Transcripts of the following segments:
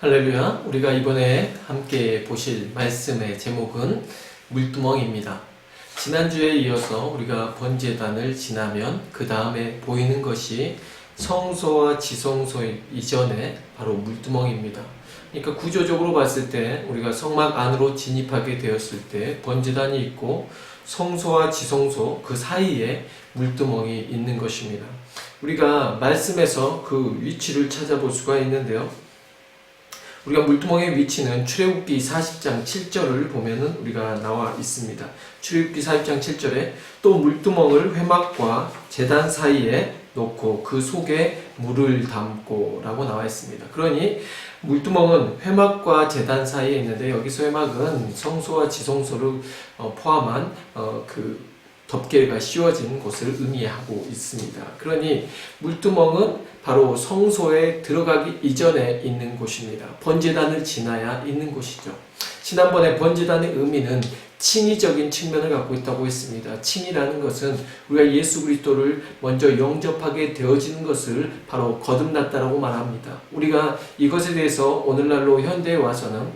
할렐루야. 우리가 이번에 함께 보실 말씀의 제목은 물두멍입니다. 지난주에 이어서 우리가 번제단을 지나면 그 다음에 보이는 것이 성소와 지성소 이전에 바로 물두멍입니다. 그러니까 구조적으로 봤을 때 우리가 성막 안으로 진입하게 되었을 때 번제단이 있고 성소와 지성소 그 사이에 물두멍이 있는 것입니다. 우리가 말씀에서 그 위치를 찾아볼 수가 있는데요. 우리가 물두멍의 위치는 출애굽기 40장 7절을 보면은 우리가 나와 있습니다. 출애굽기 40장 7절에 또 물두멍을 회막과 제단 사이에 놓고 그 속에 물을 담고 라고 나와 있습니다. 그러니 물두멍은 회막과 제단 사이에 있는데 여기서 회막은 성소와 지성소를 포함한 그 덮개가 씌워진 곳을 의미하고 있습니다. 그러니 물두멍은 바로 성소에 들어가기 이전에 있는 곳입니다. 번제단을 지나야 있는 곳이죠. 지난번에 번제단의 의미는 칭의적인 측면을 갖고 있다고 했습니다. 칭의라는 것은 우리가 예수 그리스도를 먼저 영접하게 되어지는 것을 바로 거듭났다라고 말합니다. 우리가 이것에 대해서 오늘날로 현대에 와서는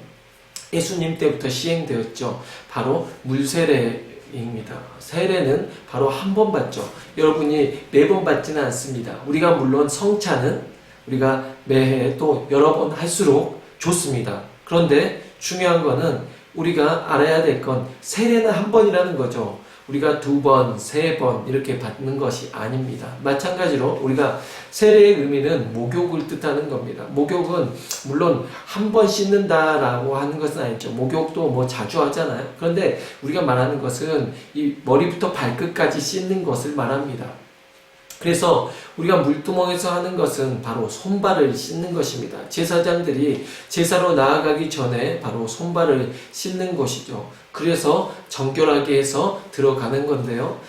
예수님 때부터 시행되었죠. 바로 물세례 입니다. 세례는 바로 한 번 받죠. 여러분이 매번 받지는 않습니다. 우리가 물론 성찬은 우리가 매해 또 여러 번 할수록 좋습니다. 그런데 중요한 거는 우리가 알아야 될 건 세례는 한 번이라는 거죠. 우리가 두 번, 세 번 이렇게 받는 것이 아닙니다. 마찬가지로 우리가 세례의 의미는 목욕을 뜻하는 겁니다. 목욕은 물론 한 번 씻는다라고 하는 것은 아니죠. 목욕도 뭐 자주 하잖아요. 그런데 우리가 말하는 것은 이 머리부터 발끝까지 씻는 것을 말합니다. 그래서 우리가 물두멍에서 하는 것은 바로 손발을 씻는 것입니다. 제사장들이 제사로 나아가기 전에 바로 손발을 씻는 것이죠. 그래서 정결하게 해서 들어가는 건데요.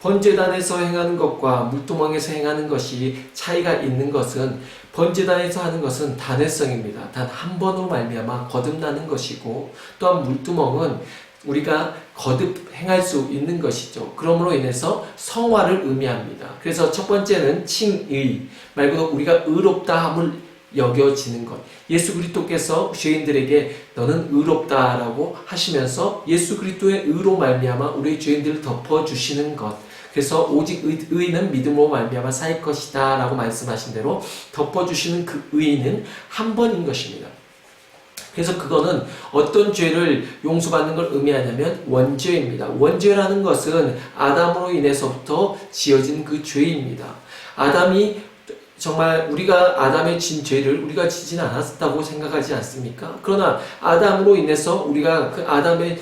번제단에서 행하는 것과 물두멍에서 행하는 것이 차이가 있는 것은 번제단에서 하는 것은 단회성입니다. 단 한 번으로 말미암아 거듭나는 것이고 또한 물두멍은 우리가 거듭 행할 수 있는 것이죠. 그러므로 인해서 성화를 의미합니다. 그래서 첫 번째는 칭의, 말 그대로 우리가 의롭다함을 여겨지는 것. 예수 그리스도께서 죄인들에게 너는 의롭다라고 하시면서 예수 그리스도의 의로 말미암아 우리의 죄인들을 덮어주시는 것. 그래서 오직 의는 믿음으로 말미암아 살 것이다 라고 말씀하신 대로 덮어주시는 그 의는 한 번인 것입니다. 그래서 그거는 어떤 죄를 용서받는 걸 의미하냐면 원죄입니다. 원죄라는 것은 아담으로 인해서부터 지어진 그 죄입니다. 아담이 정말 우리가 아담의 진 죄를 우리가 지진 않았다고 생각하지 않습니까? 그러나 아담으로 인해서 우리가 그 아담의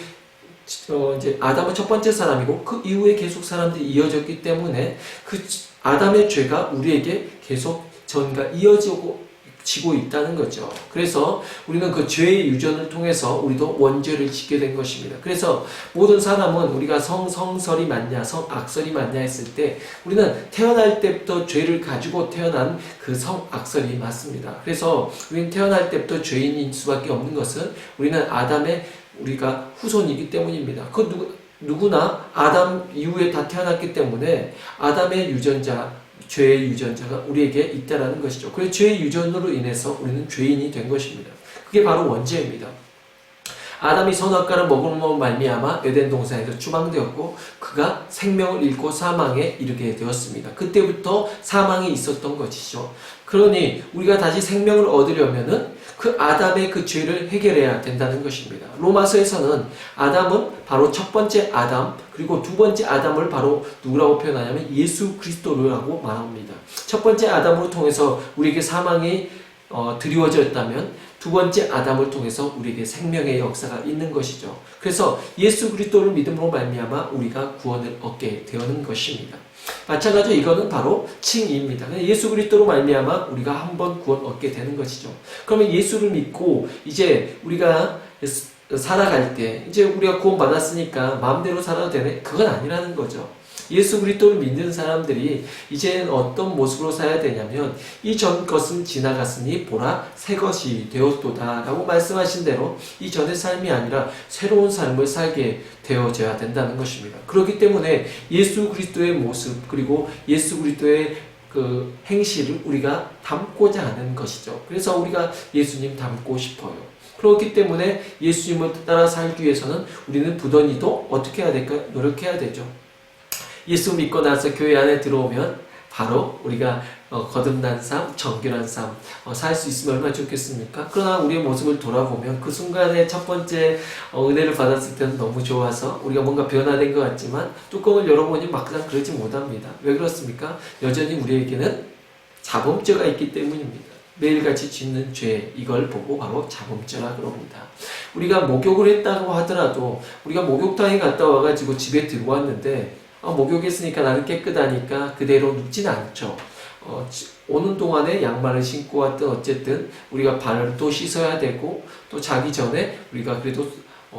이제 아담은 첫 번째 사람이고 그 이후에 계속 사람들이 이어졌기 때문에 그 아담의 죄가 우리에게 계속 전가 지고 있다는 거죠. 그래서 우리는 그 죄의 유전을 통해서 우리도 원죄를 짓게 된 것입니다. 그래서 모든 사람은 우리가 성설이 맞냐 성악설이 맞냐 했을 때 우리는 태어날 때부터 죄를 가지고 태어난 그 성악설이 맞습니다. 그래서 우리는 태어날 때부터 죄인인 수밖에 없는 것은 우리는 아담의 우리가 후손이기 때문입니다. 누구나 아담 이후에 다 태어났기 때문에 아담의 유전자 죄의 유전자가 우리에게 있다라는 것이죠. 그래서 죄의 유전으로 인해서 우리는 죄인이 된 것입니다. 그게 바로 원죄입니다. 아담이 선악과를 먹음으로 말미암아 에덴 동산에서 추방되었고 그가 생명을 잃고 사망에 이르게 되었습니다. 그때부터 사망이 있었던 것이죠. 그러니 우리가 다시 생명을 얻으려면은 그 아담의 그 죄를 해결해야 된다는 것입니다. 로마서에서는 아담은 바로 첫 번째 아담 그리고 두 번째 아담을 바로 누구라고 표현하냐면 예수 그리스도라고 말합니다. 첫 번째 아담으로 통해서 우리에게 사망이 드리워졌다면 두 번째 아담을 통해서 우리에게 생명의 역사가 있는 것이죠. 그래서 예수 그리스도를 믿음으로 말미암아 우리가 구원을 얻게 되는 것입니다. 마찬가지로 이거는 바로 칭의입니다. 예수 그리스도로 말미암아 우리가 한번 구원 얻게 되는 것이죠. 그러면 예수를 믿고 이제 우리가 살아갈 때 이제 우리가 구원 받았으니까 마음대로 살아도 되네? 그건 아니라는 거죠. 예수 그리스도를 믿는 사람들이 이제는 어떤 모습으로 살아야 되냐면 이 전 것은 지나갔으니 보라 새 것이 되었도다 라고 말씀하신 대로 이 전의 삶이 아니라 새로운 삶을 살게 되어져야 된다는 것입니다. 그렇기 때문에 예수 그리스도의 모습 그리고 예수 그리스도의 그 행실을 우리가 담고자 하는 것이죠. 그래서 우리가 예수님 닮고 싶어요. 그렇기 때문에 예수님을 따라 살기 위해서는 우리는 부단히도 어떻게 해야 될까? 노력해야 되죠. 예수 믿고 나서 교회 안에 들어오면 바로 우리가 거듭난 삶, 정결한 삶 살 수 있으면 얼마나 좋겠습니까? 그러나 우리의 모습을 돌아보면 그 순간에 첫 번째 은혜를 받았을 때는 너무 좋아서 우리가 뭔가 변화된 것 같지만 뚜껑을 열어보니 막상 그러지 못합니다. 왜 그렇습니까? 여전히 우리에게는 자범죄가 있기 때문입니다. 매일같이 짓는 죄, 이걸 보고 바로 자범죄라 그럽니다. 우리가 목욕을 했다고 하더라도 우리가 목욕탕에 갔다 와가지고 집에 들어왔는데 목욕했으니까 나는 깨끗하니까 그대로 눕지는 않죠. 오는 동안에 양말을 신고 왔든 어쨌든 우리가 발을 또 씻어야 되고 또 자기 전에 우리가 그래도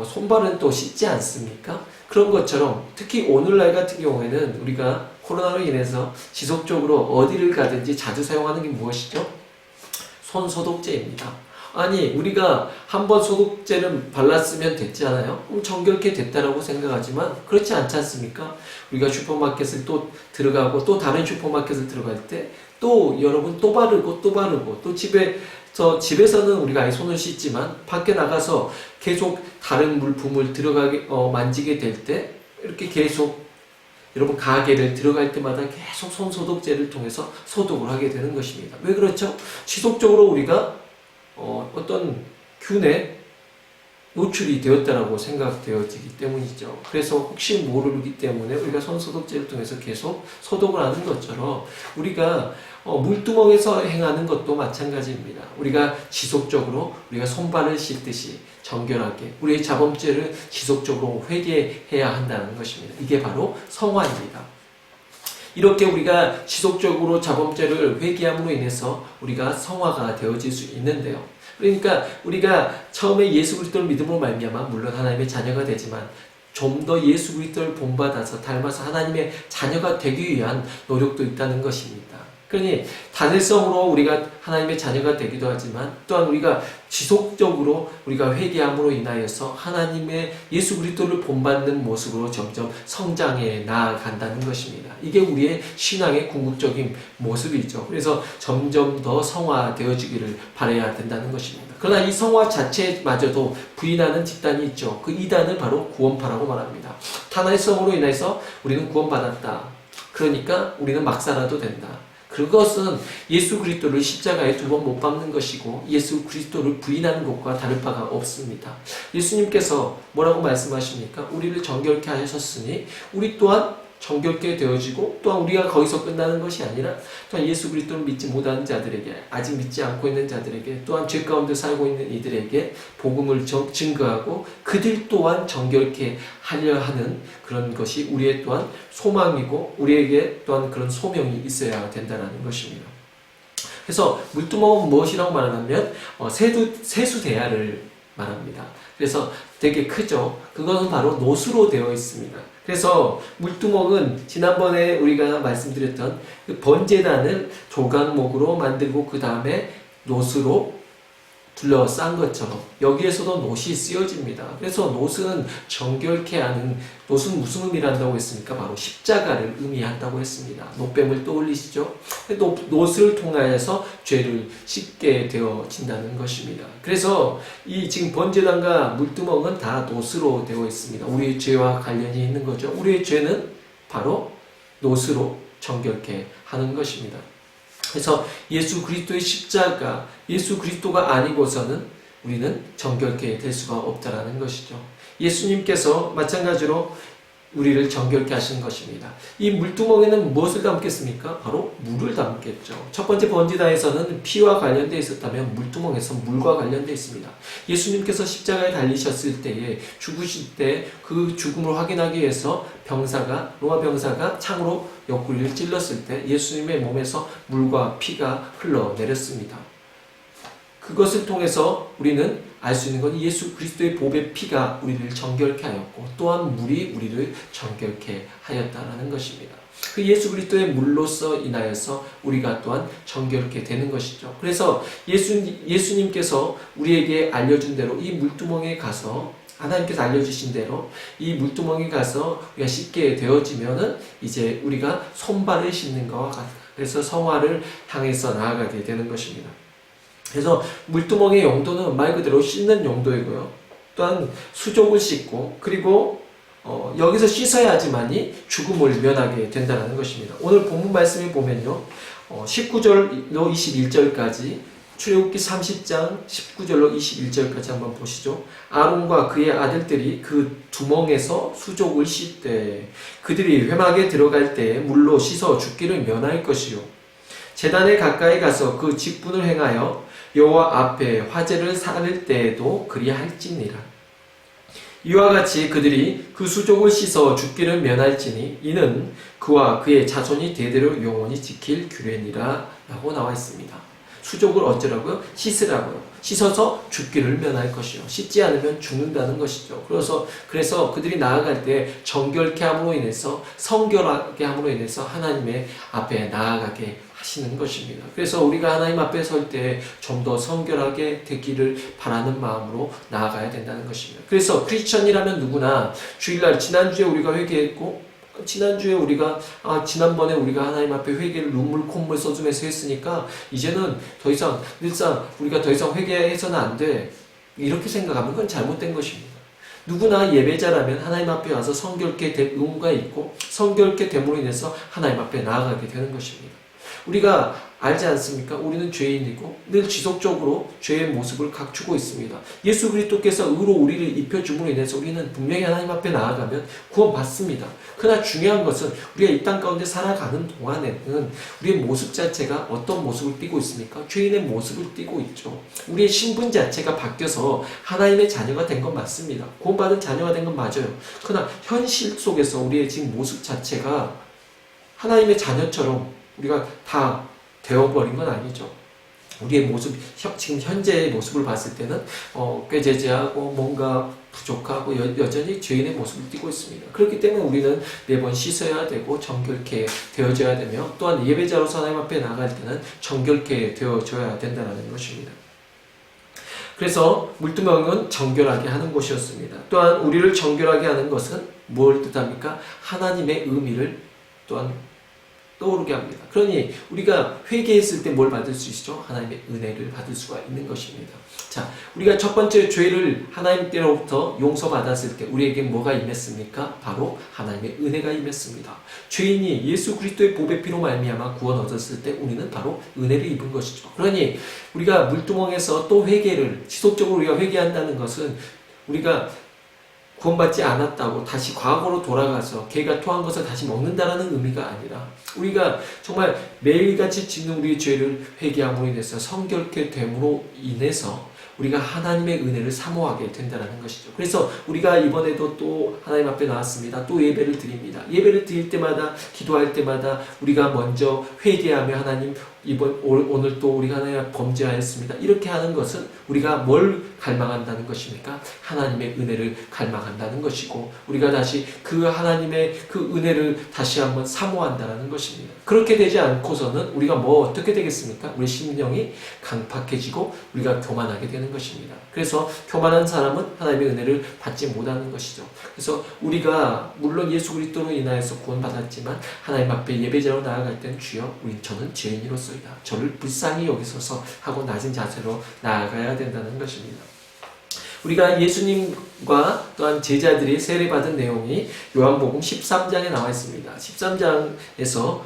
손발은 또 씻지 않습니까? 그런 것처럼 특히 오늘날 같은 경우에는 우리가 코로나로 인해서 지속적으로 어디를 가든지 자주 사용하는 게 무엇이죠? 손소독제입니다. 아니 우리가 한번 소독제를 발랐으면 됐잖아요. 정결케 됐다라고 생각하지만 그렇지 않지 않습니까? 우리가 슈퍼마켓을 또 들어가고 또 다른 슈퍼마켓을 들어갈 때 또 여러분 또 바르고 또 바르고 또 집에서는 우리가 아예 손을 씻지만 밖에 나가서 계속 다른 물품을 만지게 될 때 이렇게 계속 여러분 가게를 들어갈 때마다 계속 손소독제를 통해서 소독을 하게 되는 것입니다. 왜 그렇죠? 지속적으로 우리가 어떤 균에 노출이 되었다라고 생각되어지기 때문이죠. 그래서 혹시 모르기 때문에 우리가 손소독제를 통해서 계속 소독을 하는 것처럼 우리가 물두멍에서 행하는 것도 마찬가지입니다. 우리가 지속적으로 우리가 손발을 씻듯이 정결하게 우리의 자범죄를 지속적으로 회개해야 한다는 것입니다. 이게 바로 성화입니다. 이렇게 우리가 지속적으로 자범죄를 회개함으로 인해서 우리가 성화가 되어질 수 있는데요. 그러니까 우리가 처음에 예수 그리스도를 믿음으로 말미암아 물론 하나님의 자녀가 되지만 좀 더 예수 그리스도를 본받아서 닮아서 하나님의 자녀가 되기 위한 노력도 있다는 것입니다. 그러니 단일성으로 우리가 하나님의 자녀가 되기도 하지만 또한 우리가 지속적으로 우리가 회개함으로 인하여서 하나님의 예수 그리스도를 본받는 모습으로 점점 성장해 나아간다는 것입니다. 이게 우리의 신앙의 궁극적인 모습이죠. 그래서 점점 더 성화되어지기를 바라야 된다는 것입니다. 그러나 이 성화 자체마저도 부인하는 집단이 있죠. 그 이단을 바로 구원파라고 말합니다. 단일성으로 인해서 우리는 구원받았다. 그러니까 우리는 막 살아도 된다. 그것은 예수 그리스도를 십자가에 2번 못 박는 것이고 예수 그리스도를 부인하는 것과 다를 바가 없습니다. 예수님께서 뭐라고 말씀하십니까? 우리를 정결케 하셨으니 우리 또한 정결케 되어지고 또한 우리가 거기서 끝나는 것이 아니라 또한 예수 그리스도를 믿지 못하는 자들에게 아직 믿지 않고 있는 자들에게 또한 죄 가운데 살고 있는 이들에게 복음을 증거하고 그들 또한 정결케 하려 하는 그런 것이 우리의 또한 소망이고 우리에게 또한 그런 소명이 있어야 된다는 것입니다. 그래서 물두멍은 무엇이라고 말하냐면 세수대야를 말합니다. 그래서 되게 크죠. 그것은 바로 노수로 되어 있습니다. 그래서 물두멍은 지난번에 우리가 말씀드렸던 그 번제단을 조각목으로 만들고 그 다음에 노수로 둘러싼 것처럼 여기에서도 노시 쓰여집니다. 그래서 노스는 정결케 하는, 노스는 무슨 의미를 한다고 했습니까? 바로 십자가를 의미한다고 했습니다. 노뱀을 떠올리시죠? 노스를 통하여서 죄를 씻게 되어진다는 것입니다. 그래서 이 지금 번제단과 물두멍은 다 노스로 되어 있습니다. 우리의 죄와 관련이 있는 거죠. 우리의 죄는 바로 노스로 정결케 하는 것입니다. 그래서 예수 그리스도의 십자가, 예수 그리스도가 아니고서는 우리는 정결케 될 수가 없다라는 것이죠. 예수님께서 마찬가지로 우리를 정결케 하신 것입니다. 이 물두멍에는 무엇을 담겠습니까? 바로 물을 담겠죠. 첫 번째 번제단에서는 피와 관련되어 있었다면 물두멍에서 물과 관련되어 있습니다. 예수님께서 십자가에 달리셨을 때에 죽으실 때 그 죽음을 확인하기 위해서 로마 병사가 창으로 옆구리를 찔렀을 때 예수님의 몸에서 물과 피가 흘러내렸습니다. 그것을 통해서 우리는 알 수 있는 건 예수 그리스도의 보배 피가 우리를 정결케 하였고 또한 물이 우리를 정결케 하였다라는 것입니다. 그 예수 그리스도의 물로서 인하여서 우리가 또한 정결케 되는 것이죠. 그래서 예수님께서 우리에게 알려준 대로 이 물두멍에 가서 하나님께서 알려주신 대로 이 물두멍에 가서 우리가 씻게 되어지면은 이제 우리가 손발을 씻는 것과 그래서 성화를 향해서 나아가게 되는 것입니다. 그래서 물두멍의 용도는 말 그대로 씻는 용도이고요. 또한 수족을 씻고 그리고 여기서 씻어야지만이 죽음을 면하게 된다는 것입니다. 오늘 본문 말씀에 보면요. 19절로 21절까지 출애굽기 30장 19절로 21절까지 한번 보시죠. 아론과 그의 아들들이 그 두멍에서 수족을 씻되 그들이 회막에 들어갈 때 물로 씻어 죽기를 면할 것이요. 제단에 가까이 가서 그 직분을 행하여 여호와 앞에 화제를 살릴 때에도 그리할지니라. 이와 같이 그들이 그 수족을 씻어 죽기를 면할지니 이는 그와 그의 자손이 대대로 영원히 지킬 규례니라 라고 나와 있습니다. 수족을 어쩌라고요? 씻으라고요. 씻어서 죽기를 면할 것이요. 씻지 않으면 죽는다는 것이죠. 그래서 그들이 나아갈 때 정결케 함으로 인해서 성결하게 함으로 인해서 하나님의 앞에 나아가게 하시는 것입니다. 그래서 우리가 하나님 앞에 설 때 좀 더 성결하게 되기를 바라는 마음으로 나아가야 된다는 것입니다. 그래서 크리스천이라면 누구나 주일날 지난주에 우리가 회개했고 지난번에 우리가 하나님 앞에 회개를 눈물 콧물 쏟으면서 했으니까 이제는 더 이상 늘상 우리가 더 이상 회개해서는 안 돼. 이렇게 생각하면 그건 잘못된 것입니다. 누구나 예배자라면 하나님 앞에 와서 성결케 될 의무가 있고 성결케 됨으로 인해서 하나님 앞에 나아가게 되는 것입니다. 우리가 알지 않습니까? 우리는 죄인이고 늘 지속적으로 죄의 모습을 갖추고 있습니다. 예수 그리스도께서 의로 우리를 입혀줌으로 인해서 우리는 분명히 하나님 앞에 나아가면 구원받습니다. 그러나 중요한 것은 우리가 이 땅 가운데 살아가는 동안에는 우리의 모습 자체가 어떤 모습을 띠고 있습니까? 죄인의 모습을 띠고 있죠. 우리의 신분 자체가 바뀌어서 하나님의 자녀가 된 건 맞습니다. 구원받은 자녀가 된 건 맞아요. 그러나 현실 속에서 우리의 지금 모습 자체가 하나님의 자녀처럼 우리가 다 되어버린 건 아니죠. 우리의 모습, 지금 현재의 모습을 봤을 때는 꾀죄죄하고 뭔가 부족하고 여전히 죄인의 모습을 띠고 있습니다. 그렇기 때문에 우리는 매번 씻어야 되고 정결케 되어져야 되며 또한 예배자로서 하나님 앞에 나갈 때는 정결케 되어져야 된다는 것입니다. 그래서 물두멍은 정결하게 하는 곳이었습니다. 또한 우리를 정결하게 하는 것은 뭘 뜻합니까? 하나님의 의미를 또한 떠오르게 합니다. 그러니 우리가 회개했을 때 뭘 받을 수 있죠? 하나님의 은혜를 받을 수가 있는 것입니다. 자, 우리가 첫 번째 죄를 하나님께로부터 용서받았을 때 우리에게 뭐가 임했습니까? 바로 하나님의 은혜가 임했습니다. 죄인이 예수 그리스도의 보배 피로 말미암아 구원 얻었을 때 우리는 바로 은혜를 입은 것이죠. 그러니 우리가 물두멍에서 또 회개를 지속적으로 우리가 회개한다는 것은 우리가 구원받지 않았다고 다시 과거로 돌아가서 개가 토한 것을 다시 먹는다라는 의미가 아니라 우리가 정말 매일같이 짓는 우리의 죄를 회개함으로 인해서 성결케 됨으로 인해서 우리가 하나님의 은혜를 사모하게 된다는 것이죠. 그래서 우리가 이번에도 또 하나님 앞에 나왔습니다. 또 예배를 드립니다. 예배를 드릴 때마다 기도할 때마다 우리가 먼저 회개하며 하나님 오늘 또 우리가 하나님 앞에 범죄하였습니다. 이렇게 하는 것은 우리가 뭘 갈망한다는 것입니까? 하나님의 은혜를 갈망한다는 것이고 우리가 다시 그 하나님의 그 은혜를 다시 한번 사모한다는 것입니다. 그렇게 되지 않고서는 우리가 어떻게 되겠습니까? 우리 심령이 강팍해지고 우리가 교만하게 되는 것입니다. 그래서 교만한 사람은 하나님의 은혜를 받지 못하는 것이죠. 그래서 우리가 물론 예수 그리스도로 인하여서 구원받았지만 하나님 앞에 예배자로 나아갈 때는 주여 저는 죄인으로서이다. 저를 불쌍히 여기소서 하고 낮은 자세로 나아가야 된다는 것입니다. 우리가 예수님과 또한 제자들이 세례받은 내용이 요한복음 13장에 나와 있습니다. 13장에서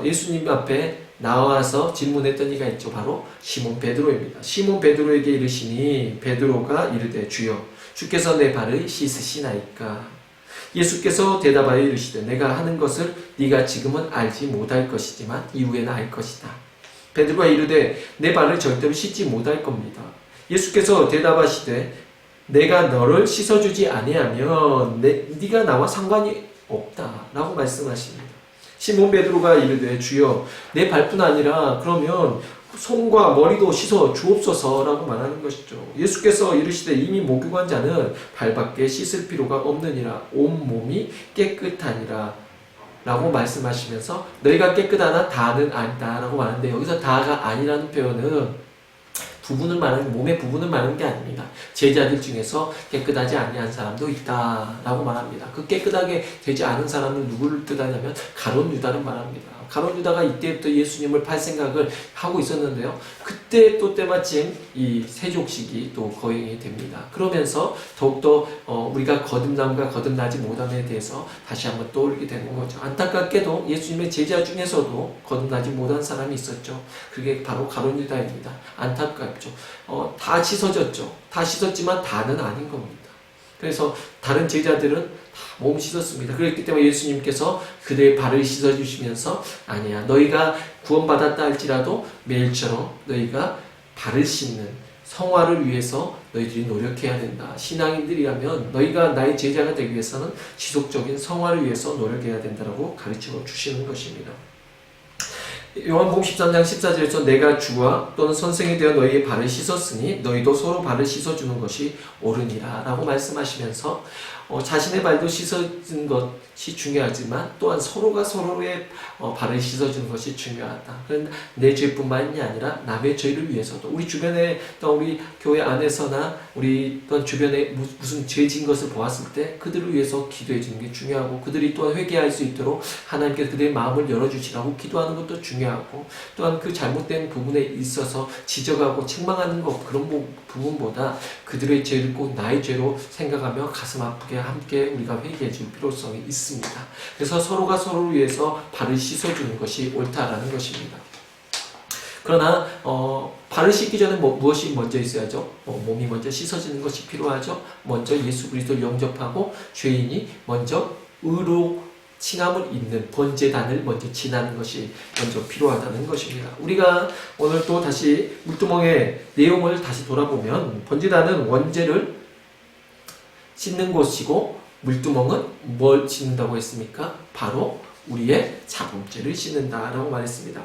예수님 앞에 나와서 질문했던 이가 있죠. 바로 시몬 베드로입니다. 시몬 베드로에게 이르시니 베드로가 이르되 주여 주께서 내 발을 씻으시나이까. 예수께서 대답하여 이르시되 내가 하는 것을 네가 지금은 알지 못할 것이지만 이후에는 알 것이다. 베드로가 이르되 내 발을 절대로 씻지 못할 겁니다. 예수께서 대답하시되 내가 너를 씻어주지 아니하면 네가 나와 상관이 없다 라고 말씀하십니다. 시몬 베드로가 이르되 주여 내 발뿐 아니라 그러면 손과 머리도 씻어 주옵소서라고 말하는 것이죠. 예수께서 이르시되 이미 목욕한 자는 발밖에 씻을 필요가 없느니라 온 몸이 깨끗하니라 라고 말씀하시면서 너희가 깨끗하나 다는 아니다 라고 말하는데 여기서 다가 아니라는 표현은 몸의 부분을 말하는 게 아닙니다. 제자들 중에서 깨끗하지 아니한 사람도 있다라고 말합니다. 그 깨끗하게 되지 않은 사람은 누구를 뜻하냐면 가룟 유다를 말합니다. 가룟 유다가 이때부터 예수님을 팔 생각을 하고 있었는데요. 그때 또 때마침 이 세족식이 또 거행이 됩니다. 그러면서 더욱더 우리가 거듭남과 거듭나지 못함에 대해서 다시 한번 떠올리게 되는 거죠. 안타깝게도 예수님의 제자 중에서도 거듭나지 못한 사람이 있었죠. 그게 바로 가룟 유다입니다. 안타깝죠. 다 씻어졌죠. 다 씻었지만 다는 아닌 겁니다. 그래서 다른 제자들은 다 몸 씻었습니다. 그렇기 때문에 예수님께서 그들의 발을 씻어주시면서 아니야, 너희가 구원받았다 할지라도 매일처럼 너희가 발을 씻는 성화를 위해서 너희들이 노력해야 된다. 신앙인들이라면 너희가 나의 제자가 되기 위해서는 지속적인 성화를 위해서 노력해야 된다라고 가르쳐 주시는 것입니다. 요한복음 13장 14절에서 내가 주와 또는 선생이 되어 너희의 발을 씻었으니 너희도 서로 발을 씻어주는 것이 옳으니라 라고 말씀하시면서 자신의 발도 씻어주는 것이 중요하지만 또한 서로가 서로의 발을 씻어주는 것이 중요하다. 그런데 내 죄뿐만이 아니라 남의 죄를 위해서도 우리 주변에 또 우리 교회 안에서나 우리 또한 주변에 무슨 죄 진 것을 보았을 때 그들을 위해서 기도해 주는 게 중요하고 그들이 또한 회개할 수 있도록 하나님께서 그들의 마음을 열어주시라고 기도하는 것도 중요하고 또한 그 잘못된 부분에 있어서 지적하고 책망하는 것 그런 부분보다 그들의 죄를 꼭 나의 죄로 생각하며 가슴 아프게 함께 우리가 회개해 줄 필요성이 있습니다. 그래서 서로가 서로를 위해서 발을 씻어주는 것이 옳다라는 것입니다. 그러나 발을 씻기 전에 무엇이 먼저 있어야죠? 몸이 먼저 씻어지는 것이 필요하죠. 먼저 예수 그리스도를 영접하고 죄인이 먼저 의로 칭함을 입는 번제단을 먼저 지나는 것이 먼저 필요하다는 것입니다. 우리가 오늘 또 다시 물두멍의 내용을 다시 돌아보면 번제단은 원죄를 씻는 곳이고 물두멍은 뭘 씻는다고 했습니까? 바로 우리의 자범죄를 씻는다라고 말했습니다.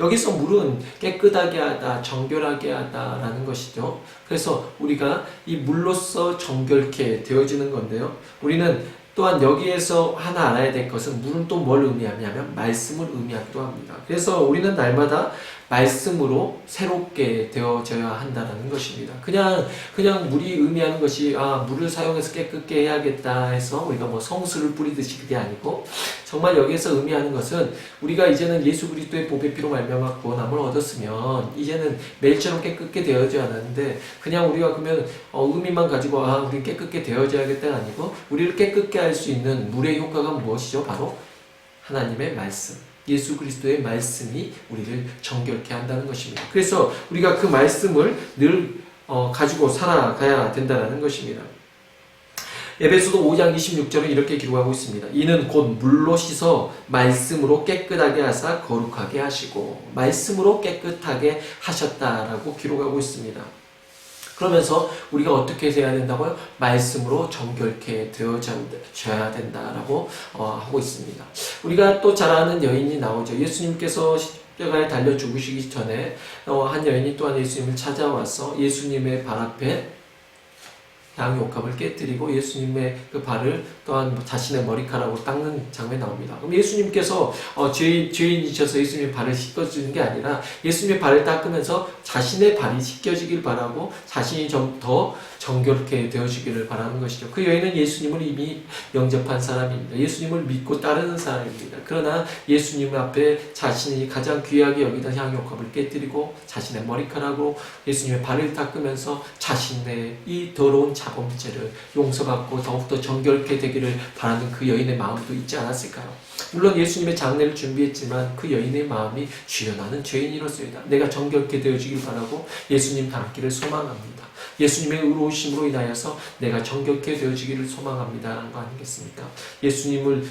여기서 물은 깨끗하게 하다, 정결하게 하다라는 것이죠. 그래서 우리가 이 물로서 정결케 되어지는 건데요. 우리는 또한 여기에서 하나 알아야 될 것은 물은 또 뭘 의미하냐면 말씀을 의미하기도 합니다. 그래서 우리는 날마다 말씀으로 새롭게 되어져야 한다는 것입니다. 그냥 물이 의미하는 것이 물을 사용해서 깨끗게 해야겠다 해서 우리가 뭐 성수를 뿌리듯이 그게 아니고 정말 여기에서 의미하는 것은 우리가 이제는 예수 그리스도의 보배 피로 말미암아 구원함을 얻었으면 이제는 매일처럼 깨끗게 되어져야 하는데 그냥 우리가 그러면 의미만 가지고 우리 깨끗게 되어져야겠다가 아니고 우리를 깨끗게 할 수 있는 물의 효과가 무엇이죠? 바로 하나님의 말씀. 예수 그리스도의 말씀이 우리를 정결케 한다는 것입니다. 그래서 우리가 그 말씀을 늘 가지고 살아가야 된다는 것입니다. 에베소서 5장 26절은 이렇게 기록하고 있습니다. 이는 곧 물로 씻어 말씀으로 깨끗하게 하사 거룩하게 하시고 말씀으로 깨끗하게 하셨다라고 기록하고 있습니다. 그러면서 우리가 어떻게 해야 된다고요? 말씀으로 정결케 되어져야 된다라고 하고 있습니다. 우리가 또 잘 아는 여인이 나오죠. 예수님께서 십자가에 달려 죽으시기 전에 한 여인이 또한 예수님을 찾아와서 예수님의 발 앞에 양육갑을 깨뜨리고 예수님의 그 발을 또한 자신의 머리카락으로 닦는 장면이 나옵니다. 그럼 예수님께서 죄인이셔서 예수님의 발을 씻겨주는 게 아니라 예수님의 발을 닦으면서 자신의 발이 씻겨지길 바라고 자신이 좀 더 정결케 되어지기를 바라는 것이죠. 그 여인은 예수님을 이미 영접한 사람입니다. 예수님을 믿고 따르는 사람입니다. 그러나 예수님 앞에 자신이 가장 귀하게 여기던 향유컵을 깨뜨리고 자신의 머리카락으로 예수님의 발을 닦으면서 자신의 이 더러운 자범죄를 용서받고 더욱더 정결케 되기를 바라는 그 여인의 마음도 있지 않았을까요? 물론 예수님의 장례를 준비했지만 그 여인의 마음이 주여 나는 죄인이로소이다. 내가 정결케 되어지길 바라고 예수님 닮기를 소망합니다. 예수님의 의로우심으로 인하여서 내가 정결케 되어지기를 소망합니다. 라는 거 아니겠습니까? 예수님을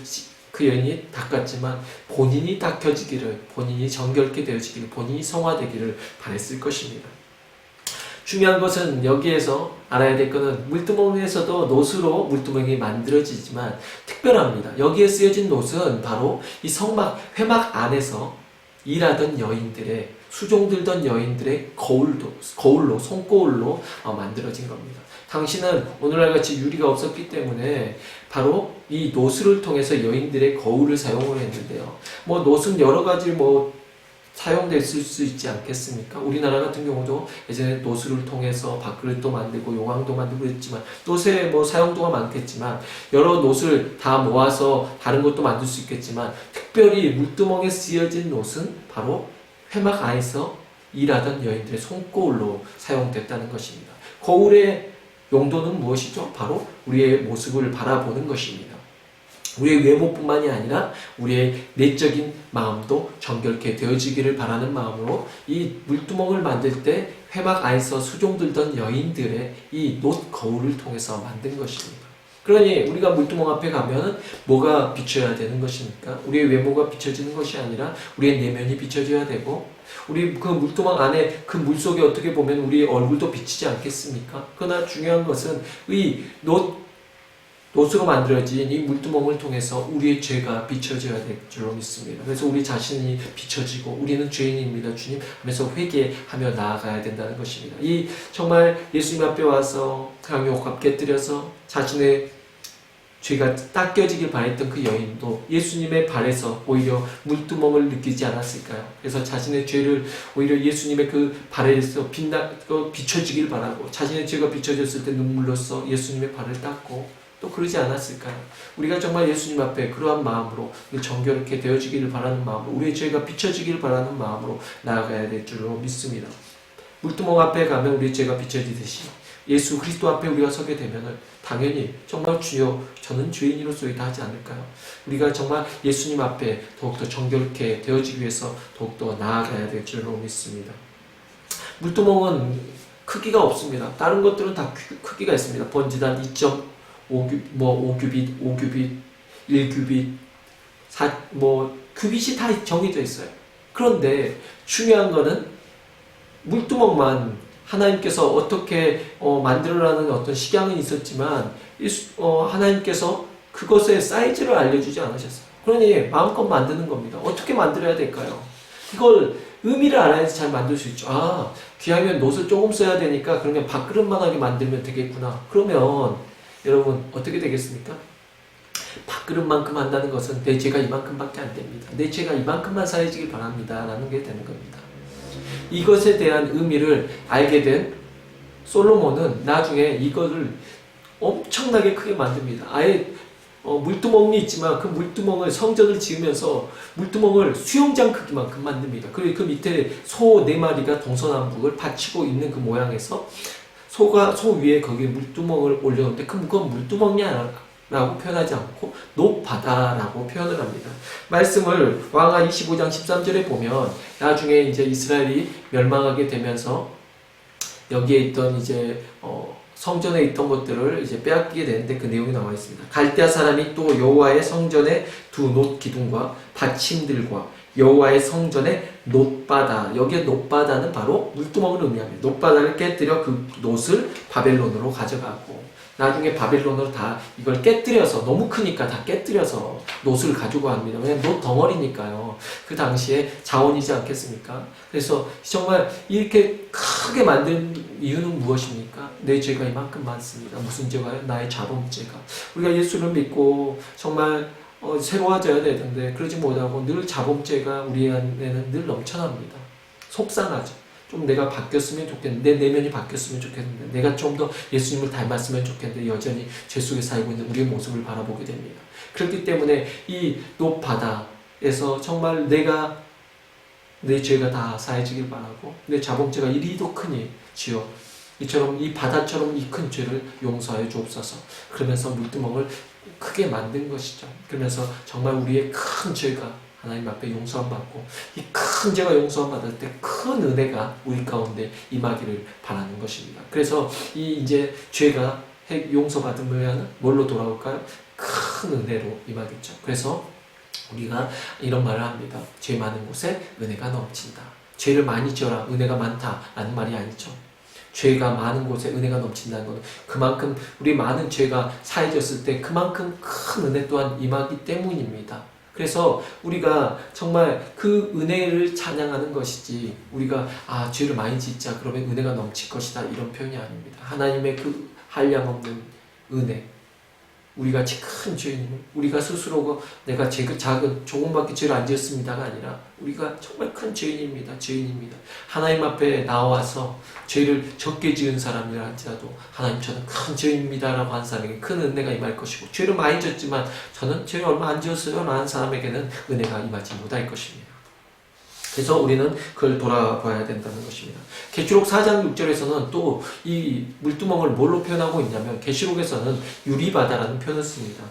그 여인이 닦았지만 본인이 닦여지기를, 본인이 정결케 되어지기를, 본인이 성화되기를 바랬을 것입니다. 중요한 것은 여기에서 알아야 될 것은 물두멍에서도 놋으로 물두멍이 만들어지지만 특별합니다. 여기에 쓰여진 놋은 바로 이 성막, 회막 안에서 일하던 여인들의 수종들던 여인들의 거울로 손거울로 만들어진 겁니다. 당시는 오늘날 같이 유리가 없었기 때문에 바로 이 놋을 통해서 여인들의 거울을 사용을 했는데요. 뭐 놋은 여러 가지 사용됐을 수 있지 않겠습니까? 우리나라 같은 경우도 예전에 노수를 통해서 밥그릇도 만들고 용왕도 만들고 그랬지만, 노스의 사용도가 많겠지만, 여러 노스를 다 모아서 다른 것도 만들 수 있겠지만, 특별히 물두멍에 쓰여진 노스는 바로 회막 안에서 일하던 여인들의 손거울로 사용됐다는 것입니다. 거울의 용도는 무엇이죠? 바로 우리의 모습을 바라보는 것입니다. 우리의 외모뿐만이 아니라 우리의 내적인 마음도 정결케 되어지기를 바라는 마음으로 이 물두멍을 만들 때 회막 안에서 수종들던 여인들의 이 놋 거울을 통해서 만든 것입니다. 그러니 우리가 물두멍 앞에 가면 뭐가 비춰야 되는 것입니까? 우리의 외모가 비춰지는 것이 아니라 우리의 내면이 비춰져야 되고, 우리 그 물두멍 안에 그 물속에 어떻게 보면 우리 얼굴도 비치지 않겠습니까? 그러나 중요한 것은 이 놋으로 만들어진 이 물두멍을 통해서 우리의 죄가 비춰져야 될 줄로 믿습니다. 그래서 우리 자신이 비춰지고 우리는 죄인입니다, 주님 하면서 회개하며 나아가야 된다는 것입니다. 이 정말 예수님 앞에 와서 강요값 깨뜨려서 자신의 죄가 닦여지길 바랬던 그 여인도 예수님의 발에서 오히려 물두멍을 느끼지 않았을까요? 그래서 자신의 죄를 오히려 예수님의 그 발에서 비춰지길 바라고, 자신의 죄가 비춰졌을 때 눈물로써 예수님의 발을 닦고, 또 그러지 않았을까요? 우리가 정말 예수님 앞에 그러한 마음으로 정결하게 되어지기를 바라는 마음으로, 우리의 죄가 비춰지기를 바라는 마음으로 나아가야 될 줄로 믿습니다. 물두멍 앞에 가면 우리의 죄가 비춰지듯이 예수 그리스도 앞에 우리가 서게 되면 당연히 정말 주여 저는 죄인으로서이다 하지 않을까요? 우리가 정말 예수님 앞에 더욱더 정결케 되어지기 위해서 더욱더 나아가야 될 줄로 믿습니다. 물두멍은 크기가 없습니다. 다른 것들은 다 크기가 있습니다. 번지단 5규빗, 5규빗, 1규빗, 규빗이 다 정해져 있어요. 그런데 중요한 거는 물두멍만 하나님께서 어떻게 만들어라는 어떤 식양은 있었지만 하나님께서 그것의 사이즈를 알려주지 않으셨어요. 그러니 마음껏 만드는 겁니다. 어떻게 만들어야 될까요? 이걸 의미를 알아야지 잘 만들 수 있죠. 아, 귀하면 놋을 조금 써야 되니까 그러면 밥그릇만하게 만들면 되겠구나. 그러면 여러분 어떻게 되겠습니까? 밥그릇만큼 한다는 것은 내 죄가 이만큼밖에 안 됩니다. 내 죄가 이만큼만 사해지길 바랍니다 라는 게 되는 겁니다. 이것에 대한 의미를 알게 된 솔로몬은 나중에 이거를 엄청나게 크게 만듭니다. 아예 물두멍이 있지만 그 물두멍을 성전을 지으면서 물두멍을 수영장 크기만큼 만듭니다. 그리고 그 밑에 소 4마리가 동서남북을 받치고 있는 그 모양에서 소 위에 거기에 물두멍을 올려놓는데 그건 물두멍이야 라고 표현하지 않고 놋바다라고 표현을 합니다. 말씀을 왕하 25장 13절에 보면 나중에 이제 이스라엘이 멸망하게 되면서 여기에 있던 이제 성전에 있던 것들을 이제 빼앗기게 되는데 그 내용이 나와 있습니다. 갈대아 사람이 또 여호와의 성전의 두 놋 기둥과 받침들과 여호와의 성전의 놋바다, 여기에 놋바다는 바로 물두멍을 의미합니다. 놋바다를 깨뜨려 그 놋을 바벨론으로 가져가고, 나중에 바벨론으로 다 이걸 깨뜨려서, 너무 크니까 다 깨뜨려서 놋을 가지고 합니다. 왜냐면 놋 덩어리니까요. 그 당시에 자원이지 않겠습니까? 그래서 정말 이렇게 크게 만든 이유는 무엇입니까? 내 죄가 이만큼 많습니다. 무슨 죄가요? 나의 자범죄가. 우리가 예수를 믿고 정말 새로워져야 되는데 그러지 못하고 늘 자범죄가 우리 안에는 늘 넘쳐납니다. 속상하죠. 좀 내가 바뀌었으면 좋겠는데, 내 내면이 바뀌었으면 좋겠는데, 내가 좀 더 예수님을 닮았으면 좋겠는데 여전히 죄 속에 살고 있는 우리의 모습을 바라보게 됩니다. 그렇기 때문에 이 놋바다에서 정말 내 죄가 다 사해지길 바라고, 내 자범죄가 이리도 크니 주여 이처럼 이 바다처럼 이 큰 죄를 용서하여 주옵소서. 그러면서 물두멍을 크게 만든 것이죠. 그러면서 정말 우리의 큰 죄가 하나님 앞에 용서함 받고, 이 큰 죄가 용서함 받을 때 큰 은혜가 우리 가운데 임하기를 바라는 것입니다. 그래서 이 이제 죄가 용서받으면 뭘로 돌아올까요? 큰 은혜로 임하겠죠. 그래서 우리가 이런 말을 합니다. 죄 많은 곳에 은혜가 넘친다. 죄를 많이 지어라 은혜가 많다라는 말이 아니죠. 죄가 많은 곳에 은혜가 넘친다는 것은 그만큼 우리 많은 죄가 사해졌을 때 그만큼 큰 은혜 또한 임하기 때문입니다. 그래서 우리가 정말 그 은혜를 찬양하는 것이지, 우리가 죄를 많이 짓자 그러면 은혜가 넘칠 것이다 이런 표현이 아닙니다. 하나님의 그 한량없는 은혜, 우리가 큰 죄인임을, 우리가 스스로 내가 작은 조금밖에 죄를 안 지었습니다가 아니라 우리가 정말 큰 죄인입니다. 죄인입니다. 하나님 앞에 나와서 죄를 적게 지은 사람이라 할지라도 하나님 저는 큰 죄인입니다 라고 한 사람에게 큰 은혜가 임할 것이고, 죄를 많이 졌지만 저는 죄를 얼마 안 지었어요 라는 사람에게는 은혜가 임하지 못할 것입니다. 그래서 우리는 그걸 돌아봐야 된다는 것입니다. 계시록 4장 6절에서는 또 이 물두멍을 뭘로 표현하고 있냐면, 계시록에서는 유리바다라는 표현을 씁니다.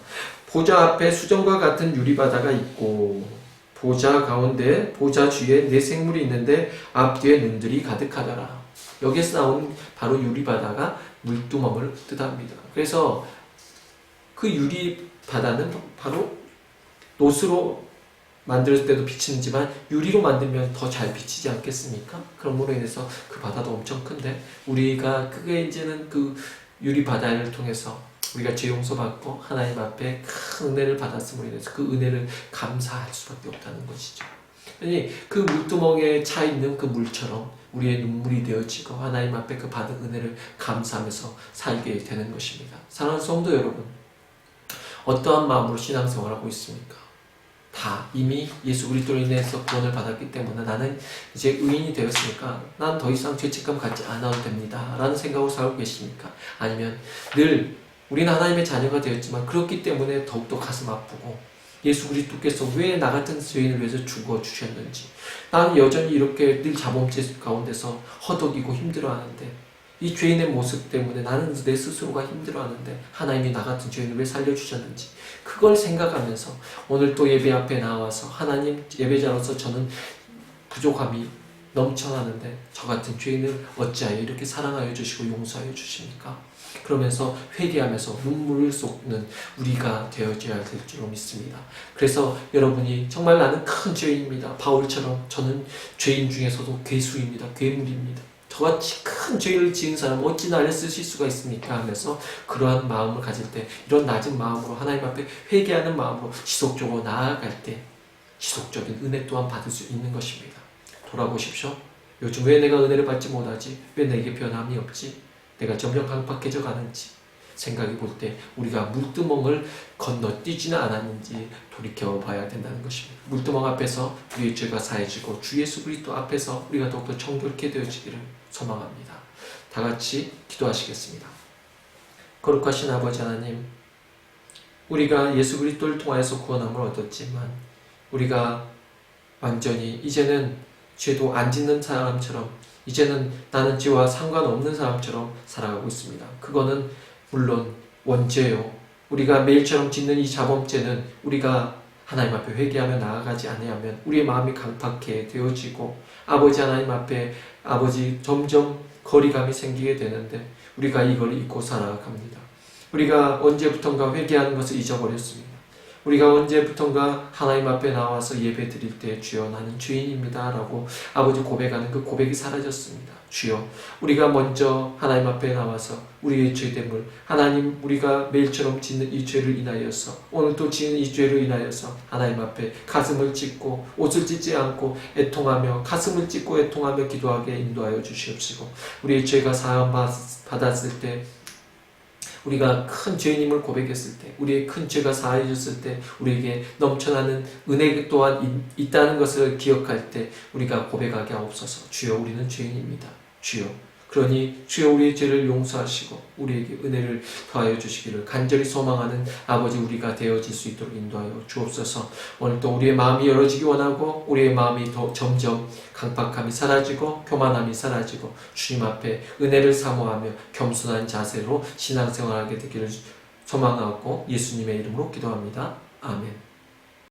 보좌 앞에 수정과 같은 유리바다가 있고 보좌 가운데 보좌 주위에 네 생물이 있는데 앞뒤에 눈들이 가득하더라. 여기에서 나온 바로 유리바다가 물두멍을 뜻합니다. 그래서 그 유리바다는 바로 노스로 만들 때도 비치지만 유리로 만들면 더 잘 비치지 않겠습니까? 그럼으로 인해서 그 바다도 엄청 큰데, 우리가 그게 이제는 그 유리 바다를 통해서 우리가 죄 용서받고 하나님 앞에 큰 은혜를 받았음으로 인해서 그 은혜를 감사할 수밖에 없다는 것이죠. 아니, 그 물두멍에 차 있는 그 물처럼 우리의 눈물이 되어지고 하나님 앞에 그 받은 은혜를 감사하면서 살게 되는 것입니다. 사랑하는 성도 여러분, 어떠한 마음으로 신앙생활을 하고 있습니까? 다 이미 예수 그리스도로 인해서 구원을 받았기 때문에 나는 이제 의인이 되었으니까 난 더 이상 죄책감 갖지 않아도 됩니다 라는 생각으로 살고 계십니까? 아니면 늘 우리는 하나님의 자녀가 되었지만 그렇기 때문에 더욱더 가슴 아프고, 예수 그리스도께서 왜 나 같은 죄인을 위해서 죽어주셨는지, 나는 여전히 이렇게 늘 자범죄 가운데서 허덕이고 힘들어하는데, 이 죄인의 모습 때문에 나는 내 스스로가 힘들어하는데 하나님이 나 같은 죄인을 왜 살려주셨는지, 그걸 생각하면서 오늘 또 예배 앞에 나와서 하나님, 예배자로서 저는 부족함이 넘쳐나는데 저 같은 죄인을 어찌하여 이렇게 사랑하여 주시고 용서하여 주십니까? 그러면서 회개하면서 눈물을 쏟는 우리가 되어져야 될 줄로 믿습니다. 그래서 여러분이 정말 나는 큰 죄인입니다, 바울처럼 저는 죄인 중에서도 괴수입니다, 괴물입니다, 저같이 큰 죄를 지은 사람 어찌 나를 쓰실 수가 있습니까? 하면서 그러한 마음을 가질 때, 이런 낮은 마음으로 하나님 앞에 회개하는 마음으로 지속적으로 나아갈 때 지속적인 은혜 또한 받을 수 있는 것입니다. 돌아보십시오. 요즘 왜 내가 은혜를 받지 못하지? 왜 내게 변함이 없지? 내가 점점 강팍해져 가는지 생각해 볼 때 우리가 물두멍을 건너뛰지는 않았는지 돌이켜봐야 된다는 것입니다. 물두멍 앞에서 우리의 죄가 사해지고 주 예수 그리스도 앞에서 우리가 더욱더 정결케 되어지기를 소망합니다. 다 같이 기도하시겠습니다. 거룩하신 아버지 하나님, 우리가 예수 그리스도를 통하여서 구원함을 얻었지만 우리가 완전히 이제는 죄도 안 짓는 사람처럼, 이제는 나는 죄와 상관없는 사람처럼 살아가고 있습니다. 그거는 물론 원죄요, 우리가 매일처럼 짓는 이 자범죄는 우리가 하나님 앞에 회개하며 나아가지 아니하면 우리의 마음이 강팍해 되어지고 아버지 하나님 앞에 아버지 점점 거리감이 생기게 되는데 우리가 이걸 잊고 살아갑니다. 우리가 언제부턴가 회개하는 것을 잊어버렸습니다. 우리가 언제부턴가 하나님 앞에 나와서 예배 드릴 때 주여 나는 죄인입니다 라고 아버지 고백하는 그 고백이 사라졌습니다. 주여, 우리가 먼저 하나님 앞에 나와서 우리의 죄됨을, 하나님 우리가 매일처럼 짓는 이 죄를 인하여서, 오늘 또 지은 이 죄를 인하여서 하나님 앞에 가슴을 찢고 옷을 찢지 않고 애통하며 가슴을 찢고 애통하며 기도하게 인도하여 주시옵시고, 우리의 죄가 사함 받았을 때, 우리가 큰 죄인임을 고백했을 때, 우리의 큰 죄가 사해졌을 때 우리에게 넘쳐나는 은혜 또한 있다는 것을 기억할 때 우리가 고백하게 하옵소서. 주여, 우리는 죄인입니다. 주여, 그러니 주여 우리의 죄를 용서하시고 우리에게 은혜를 더하여 주시기를 간절히 소망하는 아버지 우리가 되어질 수 있도록 인도하여 주옵소서. 오늘 또 우리의 마음이 열어지기 원하고 우리의 마음이 더 점점 강팍함이 사라지고 교만함이 사라지고 주님 앞에 은혜를 사모하며 겸손한 자세로 신앙생활하게 되기를 소망하고 예수님의 이름으로 기도합니다. 아멘.